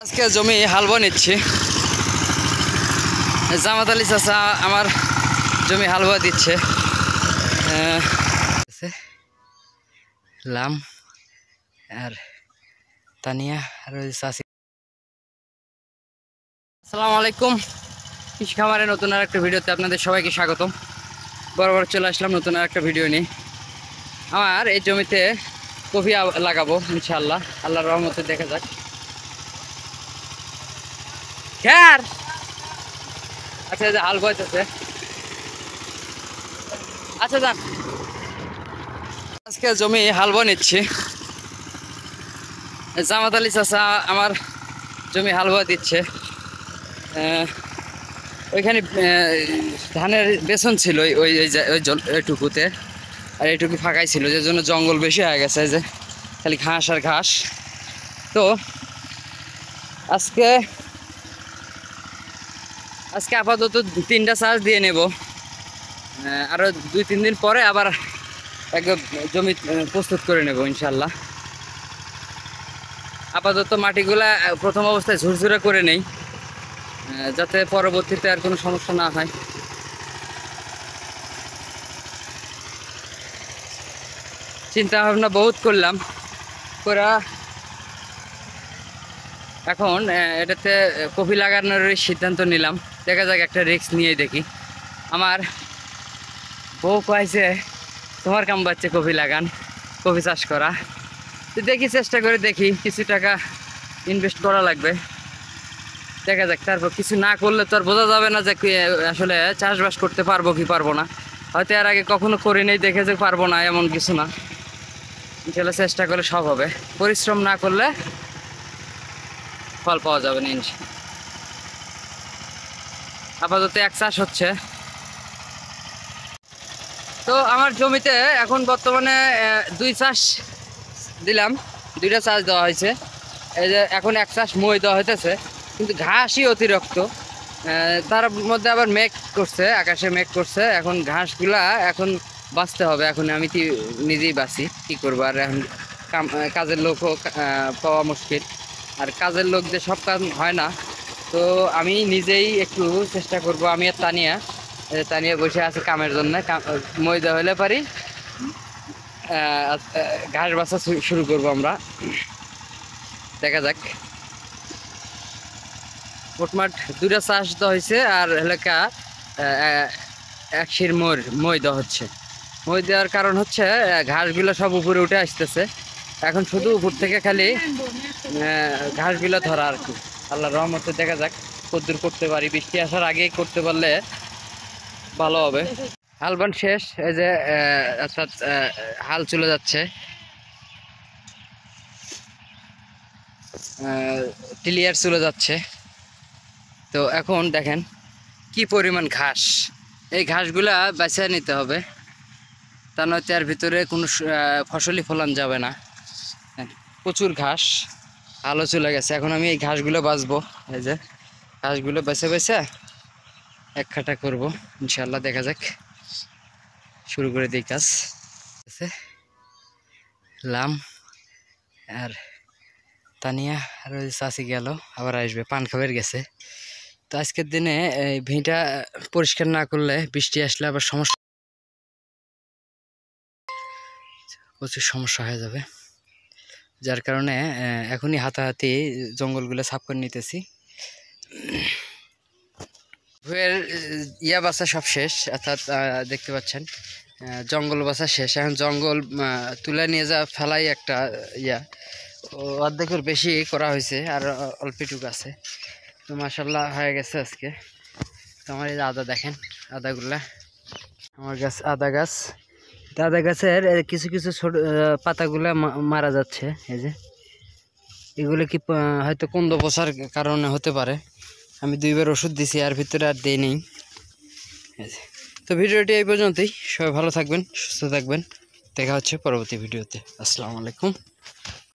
আজকে জমি হাল বয়ে নিচ্ছি। জামাত আলী চাচা আমার জমি হাল বয়ে দিচ্ছে। লাম আর তানিয়া আর চাষি। আসসালামু আলাইকুম, কৃষি খামারের নতুন আর একটা ভিডিওতে আপনাদের সবাইকে স্বাগতম। বরাবর চলে আসলাম নতুন আর একটা ভিডিও নিয়ে। আমার এই জমিতে কফি লাগাবো ইনশাআল্লাহ, আল্লাহর রহমতে দেখা যাক। খেয়ার আচ্ছা, যে হাল বইতেছে। আচ্ছা যান, আজকে জমি হাল বয়ে নিচ্ছি। জামাত আলী চাচা আমার জমি হাল বয়ে দিচ্ছে। ওইখানে ধানের বেসন ছিল ওইটুকুতে, আর এইটুকু ফাঁকাই ছিল, যে জন্য জঙ্গল বেশি হয়ে গেছে, যে খালি ঘাস আর ঘাস। তো আজকে আপাতত 3টা চাষ দিয়ে নেব। আরও 2-3 দিন পরে আবার একদম জমি প্রস্তুত করে নেব ইনশাল্লাহ। আপাতত মাটিগুলা প্রথম অবস্থায় ঝুরঝুরে করে নেই, যাতে পরবর্তীতে আর কোনো সমস্যা না হয়। চিন্তা ভাবনা বহুত করলাম, এখন এটাতে কফি লাগানোর সিদ্ধান্ত নিলাম। দেখা যাক, একটা রিস্ক নিয়ে দেখি। আমার বউ কয়েছে তোমার কাম বাচ্চা কফি লাগান, কফি চাষ করা। তো দেখি, চেষ্টা করে দেখি, কিছু টাকা ইনভেস্ট করা লাগবে। দেখা যাক, তারপর কিছু না করলে তো আর বোঝা যাবে না যে আসলে চাষবাস করতে পারবো কি পারবো না। হয়তো এর আগে কখনো করে নেই, দেখে যে পারবো না এমন কিছু না। ইনশাল্লাহ চেষ্টা করলে সব হবে, পরিশ্রম না করলে ফল পাওয়া যাবে না ইনশাল্লাহ। আপাতত এক চাষ হচ্ছে। তো আমার জমিতে এখন বর্তমানে 2 চাষ দিলাম, 2টা চাষ দেওয়া হয়েছে। এই যে এখন এক চাষ মই দেওয়া হইতেছে, কিন্তু ঘাসই অতিরিক্ত। তার মধ্যে আবার মেঘ করছে, আকাশে মেঘ করছে। এখন ঘাসগুলা এখন বাঁচতে হবে। এখন আমি নিজেই বাঁচি, কী করবো আর। এখন কাজের লোকও পাওয়া মুশকিল, আর কাজের লোক যে সব কাজ হয় না। তো আমি নিজেই একটু চেষ্টা করব। আমি আর তানিয়া বসে আছে কামের জন্য। মই দেওয়া হলে পারি ঘাস বাছা শুরু করব আমরা। দেখা যাক। মোটমাট 2টা চাষ দেওয়া হয়েছে, আর এলাকা 1 শির মই দেওয়া হচ্ছে। মই দেওয়ার কারণ হচ্ছে ঘাসগুলো সব উপরে উঠে আসতেছে। এখন শুধু উপর থেকে খালি ঘাসগুলো ধরা আর কি। আল্লাহর রহমতে দেখা যাক কদ্দূর করতে পারি। বৃষ্টি আসার আগেই করতে পারলে ভালো হবে। হালবান শেষ, এই যে অর্থাৎ হাল চলে যাচ্ছে, টিলিয়ার চলে যাচ্ছে। তো এখন দেখেন কি পরিমাণ ঘাস। এই ঘাসগুলা বাঁচিয়ে নিতে হবে, তা নয়তো এর ভিতরে কোনো ফসলই ফলান যাবে না। প্রচুর ঘাস, আলো চলে গেছে। এখন আমি এই ঘাসগুলো বাছবো। এই যে ঘাসগুলো বেছে বেছে এক খাটা করবো ইনশাল্লাহ। দেখা যাক, শুরু করে দিই কাজ। লাম আর তানিয়া আর ওই চাষি গেল, আবার আসবে, পান খাবার গেছে। তো আজকের দিনে এই ভিঁটা পরিষ্কার না করলে বৃষ্টি আসলে আবার প্রচুর সমস্যা হয়ে যাবে। যার কারণে এখনই হাতাহাতি জঙ্গলগুলো সাফ করে নিতেছি। ভুয়ের বাসা সব শেষ, অর্থাৎ দেখতে পাচ্ছেন জঙ্গল বাসা শেষ। এখন জঙ্গল তুলে নিয়ে যা ফেলাই একটা অর্ধেকের বেশি করা হয়েছে, আর অল্পটুকু আছে। তো মাশাল্লাহ হয়ে গেছে আজকে। তো আমার এই যে আদা দেখেন, আদাগুলা আমার গাছ, আদা গাছের কিছু কিছু ছোট পাতাগুলা মারা যাচ্ছে। এই যে এগুলো কি হয়তো কুন্দ পচার কারণে হতে পারে। আমি 2বার ওষুধ দিছি, আর ভিতরে আর দেই নেই। তো ভিডিওটি এই পর্যন্তই। সবাই ভালো থাকবেন, সুস্থ থাকবেন। দেখা হচ্ছে পরবর্তী ভিডিওতে। আসসালামু আলাইকুম।